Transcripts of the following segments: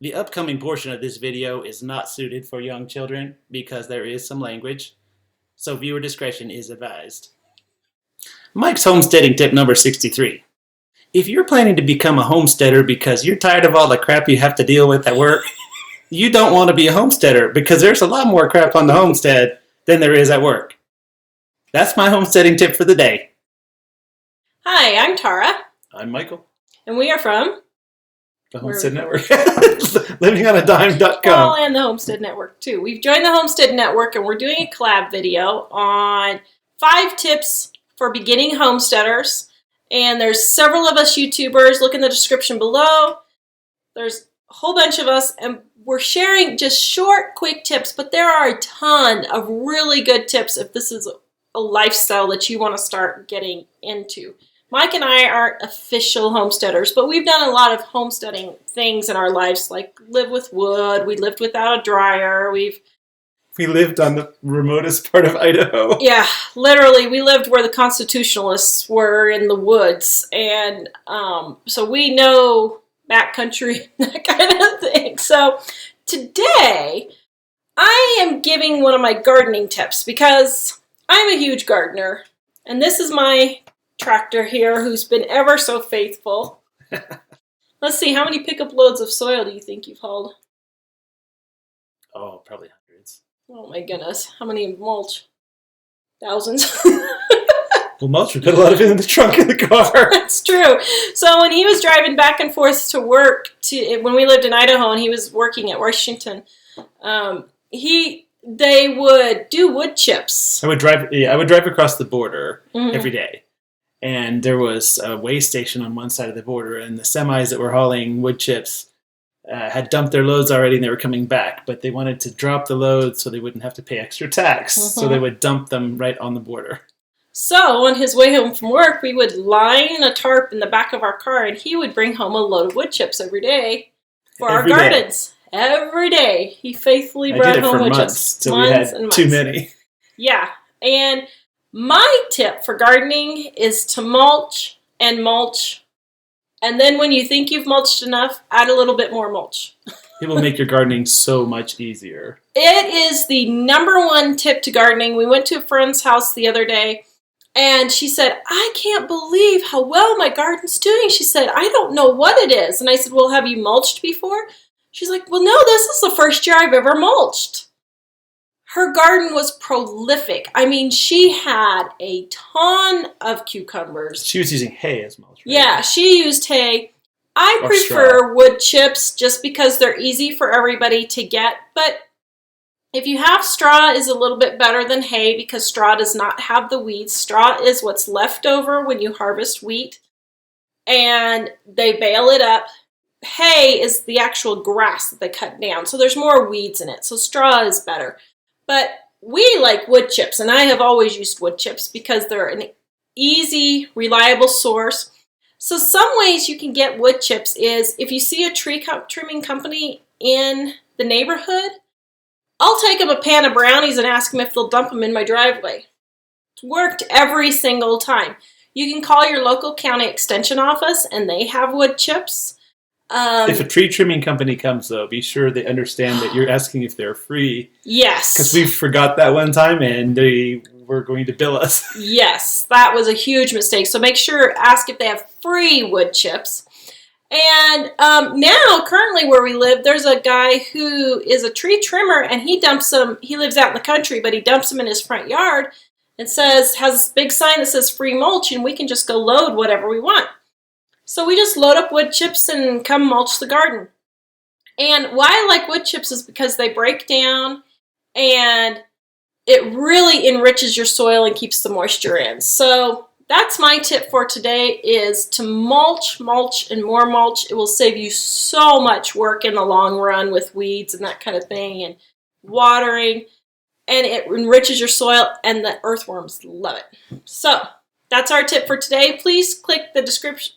The upcoming portion of this video is not suited for young children because there is some language, so viewer discretion is advised. Mike's homesteading tip number 63. If you're planning to become a homesteader because you're tired of all the crap you have to deal with at work, you don't want to be a homesteader because there's a lot more crap on the homestead than there is at work. That's my homesteading tip for the day. Hi, I'm Tara. I'm Michael. And we are from the Homestead Network. Livingonadime.com. Well, and the Homestead Network too. We've joined the Homestead Network and we're doing a collab video on 5 tips for beginning homesteaders. And there's several of us YouTubers. Look in the description below. There's a whole bunch of us and we're sharing just short, quick tips, but there are a ton of really good tips if this is a lifestyle that you want to start getting into. Mike and I aren't official homesteaders, but we've done a lot of homesteading things in our lives, like live with wood, we lived without a dryer, we lived on the remotest part of Idaho. Yeah, literally, we lived where the constitutionalists were in the woods, and so we know backcountry, that kind of thing. So today, I am giving one of my gardening tips because I'm a huge gardener, and this is my tractor here who's been ever so faithful. Let's see, how many pickup loads of soil do you think you've hauled? Oh, probably hundreds. Oh my goodness, how many mulch? Thousands. Well, mulch, we put a lot of it in the trunk of the car. That's true. So when he was driving back and forth to work, when we lived in Idaho and he was working at Washington, they would do wood chips. I would drive across the border every day. And there was a weigh station on one side of the border, and the semis that were hauling wood chips had dumped their loads already, and they were coming back. But they wanted to drop the loads so they wouldn't have to pay extra tax. So they would dump them right on the border. So on his way home from work, we would line a tarp in the back of our car, and he would bring home a load of wood chips every day for our gardens. Every day. He faithfully brought home wood chips. Till we had too many. Yeah. And my tip for gardening is to mulch, and then when you think you've mulched enough, add a little bit more mulch. It will make your gardening so much easier. It is the #1 tip to gardening. We went to a friend's house the other day, and she said, I can't believe how well my garden's doing. She said, I don't know what it is. And I said, well, have you mulched before? She's like, well, no, this is the first year I've ever mulched. Her garden was prolific. I mean, she had a ton of cucumbers. She was using hay as mulch, right? Yeah, she used hay. I prefer wood chips just because they're easy for everybody to get. But if you have straw, is a little bit better than hay because straw does not have the weeds. Straw is what's left over when you harvest wheat. And they bale it up. Hay is the actual grass that they cut down. So there's more weeds in it. So straw is better. But we like wood chips, and I have always used wood chips because they're an easy, reliable source. So some ways you can get wood chips is if you see a tree trimming company in the neighborhood, I'll take them a pan of brownies and ask them if they'll dump them in my driveway. It's worked every single time. You can call your local county extension office, and they have wood chips. If a tree trimming company comes, though, be sure they understand that you're asking if they're free. Yes. Because we forgot that one time, and they were going to bill us. Yes, that was a huge mistake. So make sure, ask if they have free wood chips. And now, currently where we live, there's a guy who is a tree trimmer, and he dumps them. He lives out in the country, but he dumps them in his front yard and has this big sign that says free mulch, and we can just go load whatever we want. So we just load up wood chips and come mulch the garden. And why I like wood chips is because they break down and it really enriches your soil and keeps the moisture in. So that's my tip for today is to mulch, and more mulch. It will save you so much work in the long run with weeds and that kind of thing and watering. And it enriches your soil and the earthworms love it. So that's our tip for today. Please click the description.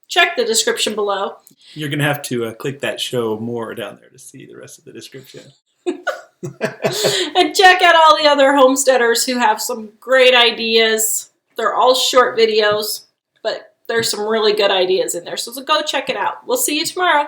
Check the description below. You're going to have to click that show more down there to see the rest of the description. And check out all the other homesteaders who have some great ideas. They're all short videos, but there's some really good ideas in there. So go check it out. We'll see you tomorrow.